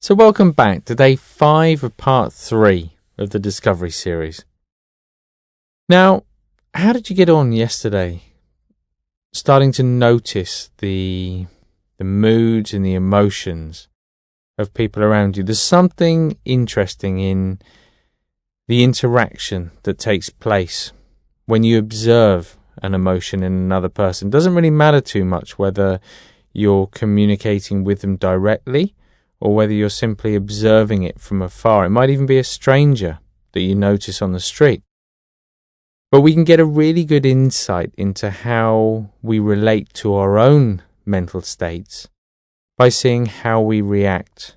So welcome back to day 5 of part 3 of the Discovery series. Now, how did you get on yesterday? Starting to notice the moods and the emotions of people around you. There's something interesting in the interaction that takes place when you observe an emotion in another person. It doesn't really matter too much whether you're communicating with them directly or whether you're simply observing it from afar. It might even be a stranger that you notice on the street. But we can get a really good insight into how we relate to our own mental states by seeing how we react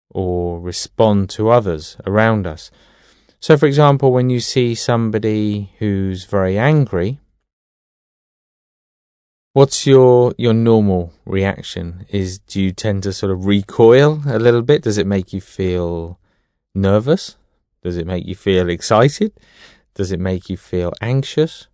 or respond to others around us. So, for example, when you see somebody who's very angry, what's your normal reaction? Do you tend to sort of recoil a little bit? Does it make you feel nervous? Does it make you feel excited? Does it make you feel anxious?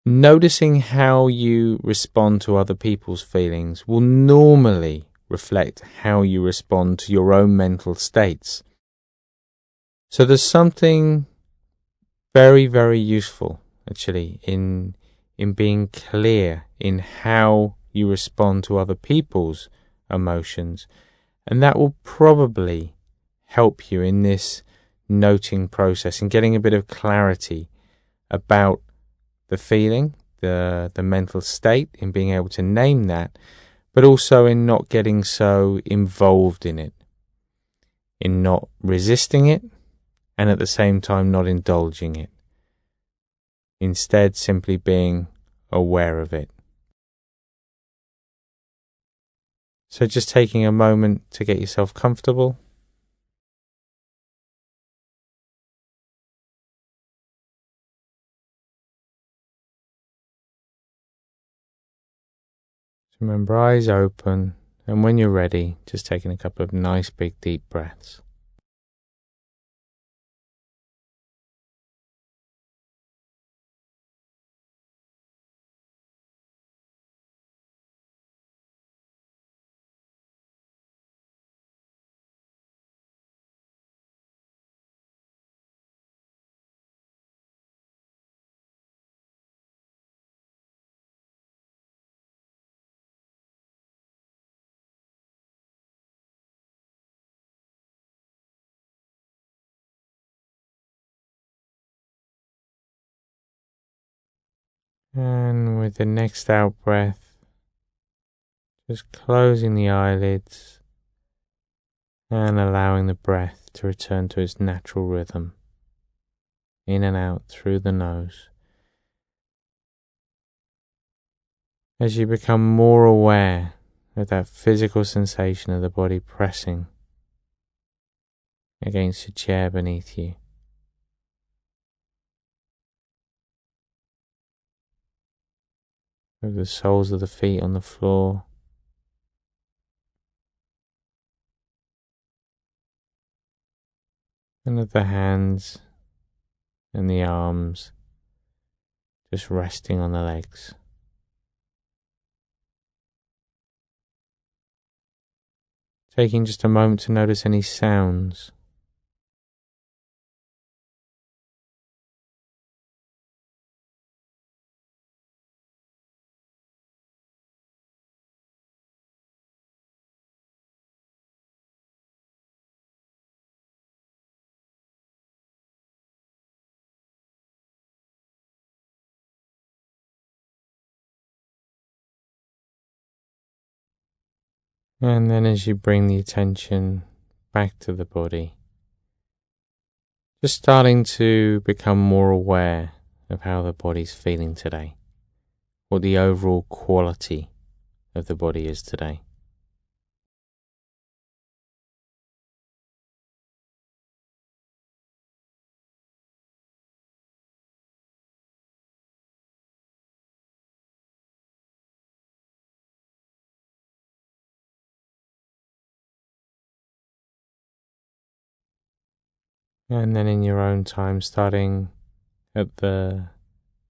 Noticing how you respond to other people's feelings will normally reflect how you respond to your own mental states. So there's something very, very useful, actually, in being clear in how you respond to other people's emotions. And that will probably help you in this noting process and getting a bit of clarity about the feeling, the mental state, in being able to name that, but also in not getting so involved in it, in not resisting it, and at the same time not indulging it. Instead, simply being aware of it. So just taking a moment to get yourself comfortable. So remember, eyes open, and when you're ready, just taking a couple of nice big deep breaths. And with the next out breath, just closing the eyelids and allowing the breath to return to its natural rhythm, in and out through the nose. As you become more aware of that physical sensation of the body pressing against the chair beneath you. With the soles of the feet on the floor. And of the hands and the arms just resting on the legs. Taking just a moment to notice any sounds. And then as you bring the attention back to the body, just starting to become more aware of how the body's feeling today, what the overall quality of the body is today. And then in your own time, starting at the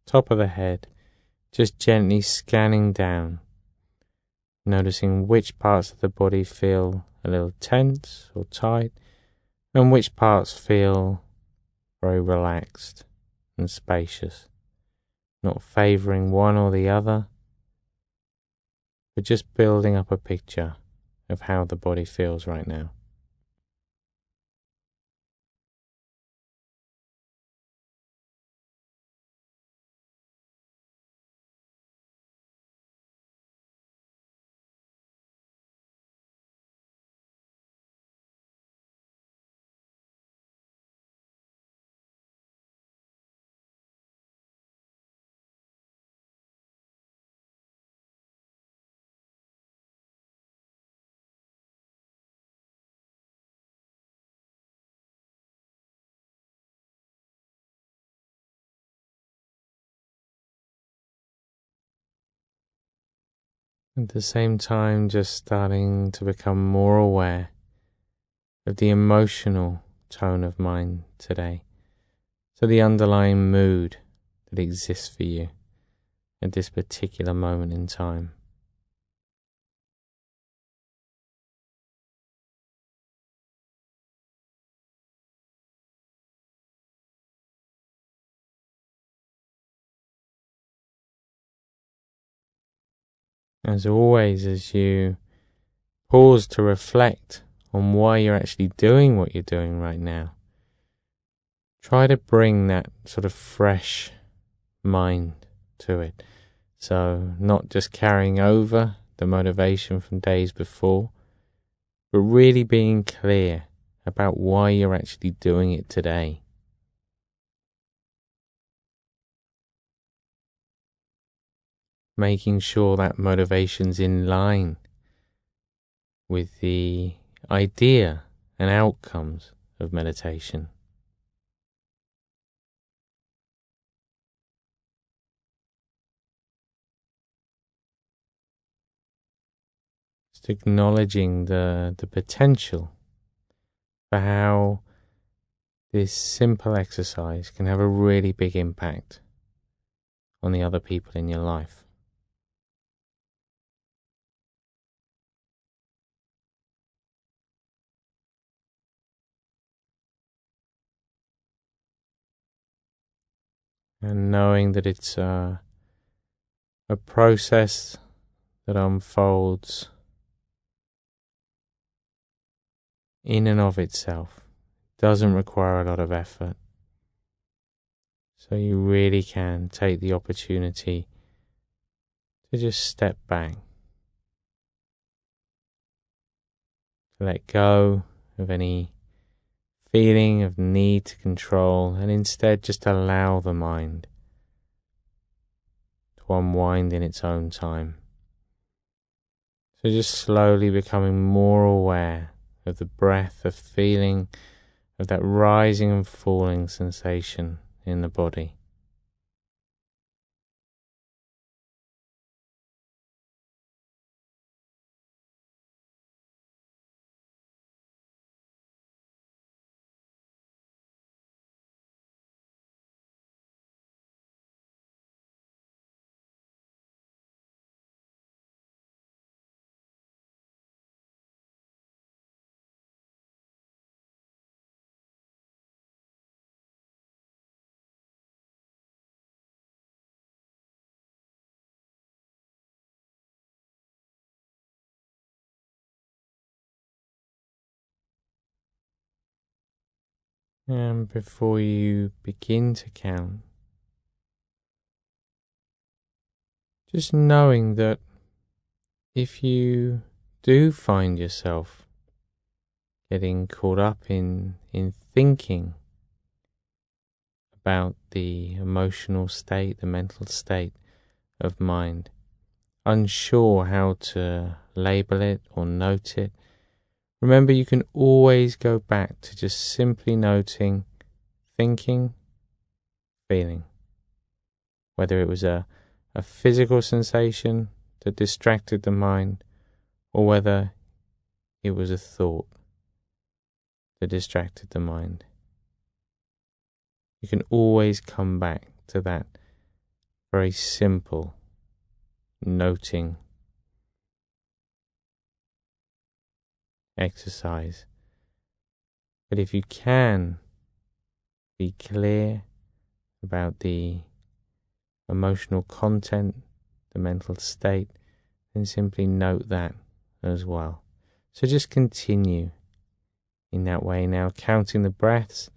top of the head, just gently scanning down noticing which parts of the body feel a little tense or tight, and which parts feel very relaxed and spacious, not favouring one or the other, but just building up a picture of how the body feels right now. At the same time, just starting to become more aware of the emotional tone of mind today. So the underlying mood that exists for you at this particular moment in time. As always, as you pause to reflect on why you're actually doing what you're doing right now, try to bring that sort of fresh mind to it. So not just carrying over the motivation from days before, but really being clear about why you're actually doing it today. Making sure that motivation's in line with the idea and outcomes of meditation. Just acknowledging the potential for how this simple exercise can have a really big impact on the other people in your life. And knowing that it's a process that unfolds in and of itself, doesn't require a lot of effort. So you really can take the opportunity to just step back, to let go of any feeling of need to control, and instead just allow the mind to unwind in its own time. So just slowly becoming more aware of the breath, of feeling of that rising and falling sensation in the body. And before you begin to count, just knowing that if you do find yourself getting caught up in thinking about the emotional state, the mental state of mind, unsure how to label it or note it, remember you can always go back to just simply noting thinking, feeling. Whether it was a physical sensation that distracted the mind, or whether it was a thought that distracted the mind. You can always come back to that very simple noting exercise. But if you can be clear about the emotional content, the mental state, then simply note that as well. So just continue in that way now, counting the breaths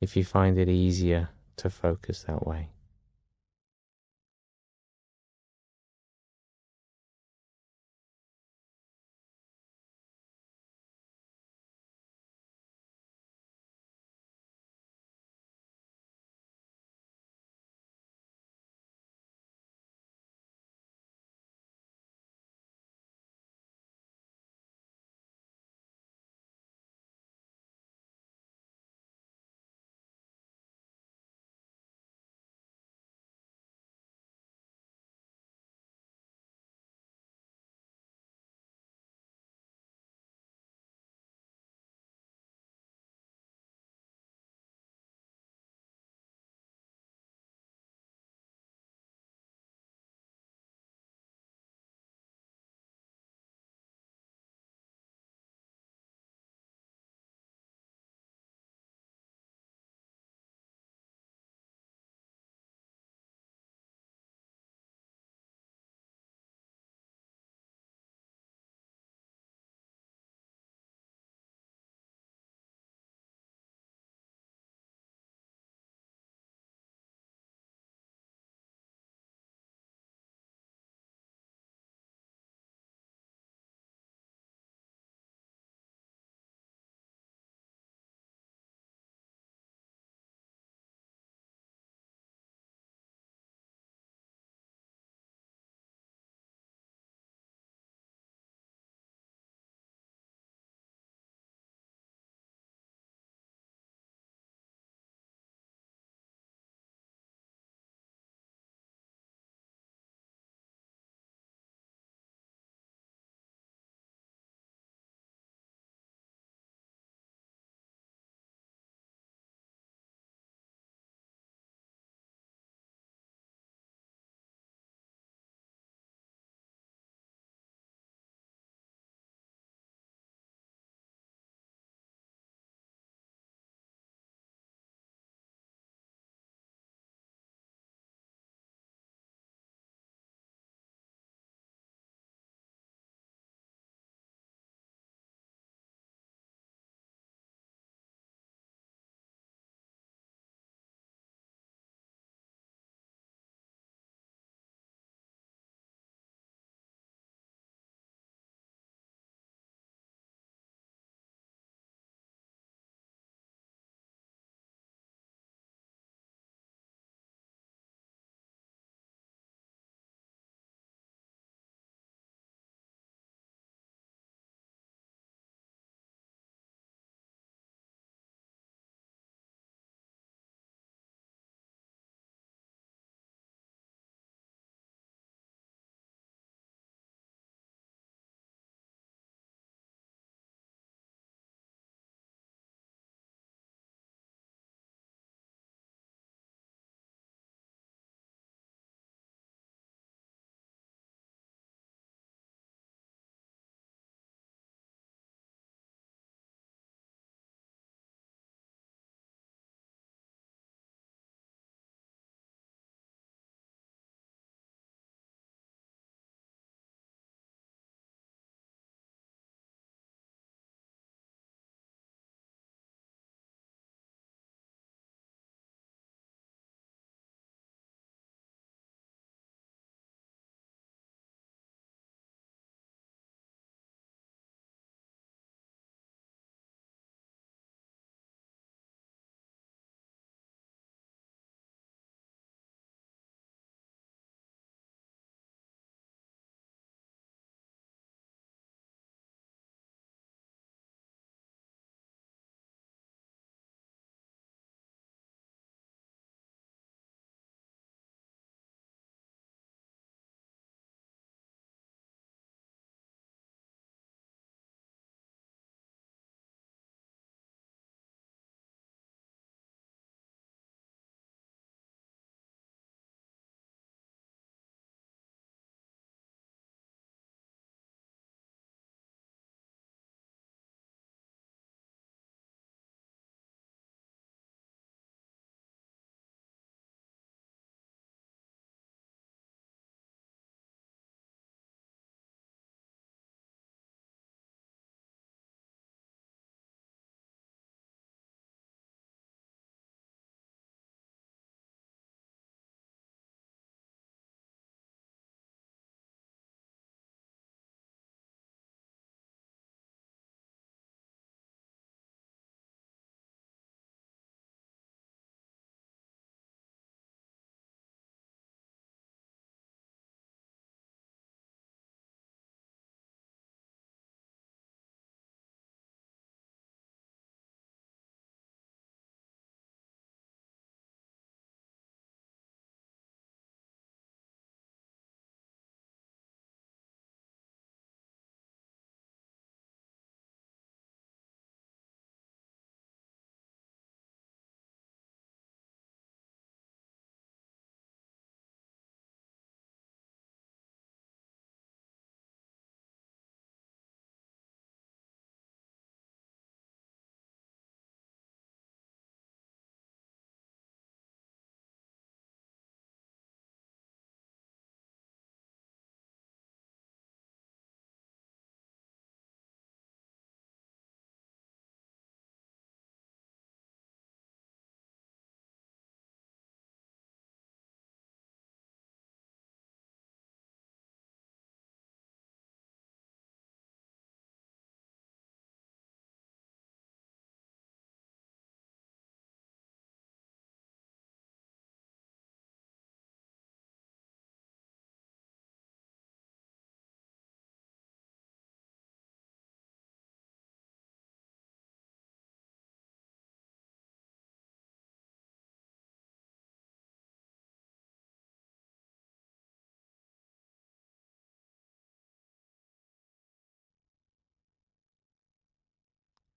if you find it easier to focus that way.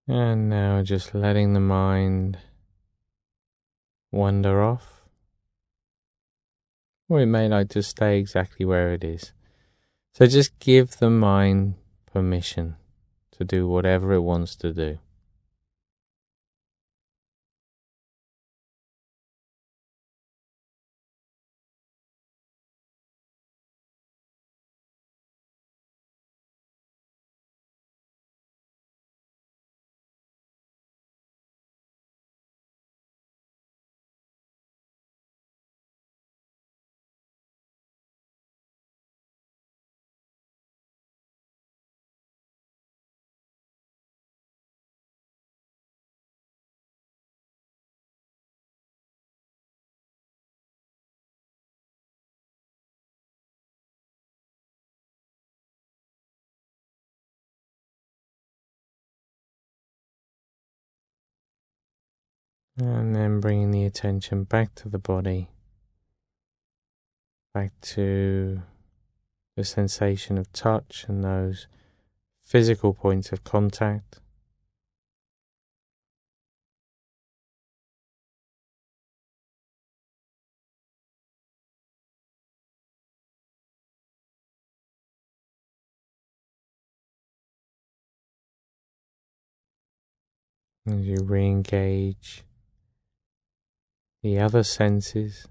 And now just letting the mind wander off. Or it may like to stay exactly where it is. So just give the mind permission to do whatever it wants to do. And then bringing the attention back to the body, back to the sensation of touch and those physical points of contact. As you re-engage the other senses,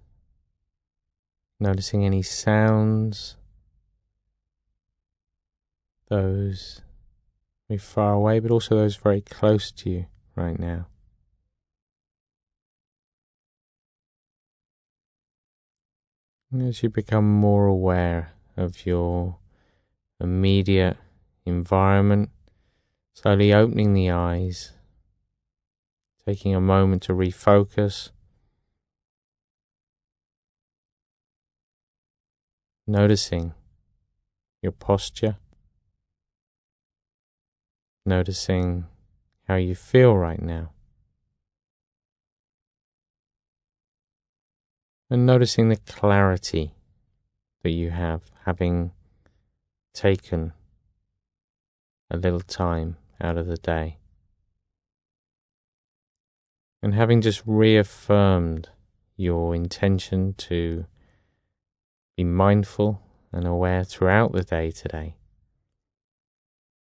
noticing any sounds, those very far away, but also those very close to you right now. And as you become more aware of your immediate environment, slowly opening the eyes, taking a moment to refocus, noticing your posture, noticing how you feel right now, and noticing the clarity that you have, having taken a little time out of the day, and having just reaffirmed your intention to be mindful and aware throughout the day today.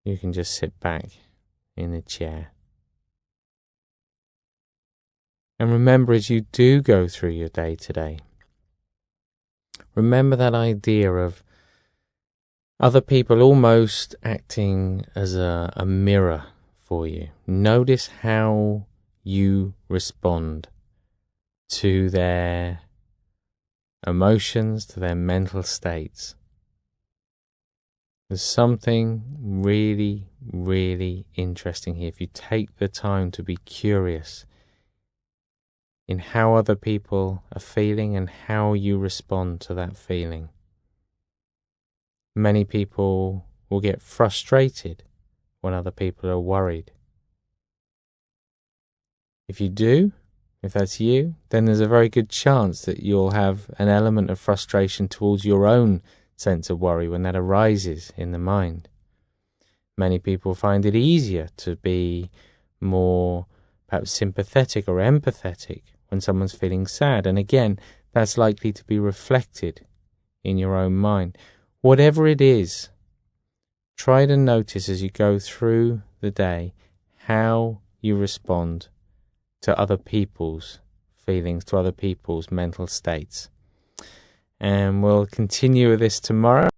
You can just sit back in the chair. And remember, as you do go through your day today, remember that idea of other people almost acting as a mirror for you. Notice how you respond to their emotions, to their mental states. There's something really, really interesting here. If you take the time to be curious in how other people are feeling and how you respond to that feeling. Many people will get frustrated when other people are worried. If you do, if that's you, then there's a very good chance that you'll have an element of frustration towards your own sense of worry when that arises in the mind. Many people find it easier to be more perhaps sympathetic or empathetic when someone's feeling sad, and again, that's likely to be reflected in your own mind. Whatever it is, try to notice as you go through the day how you respond to other people's feelings, to other people's mental states. And we'll continue with this tomorrow.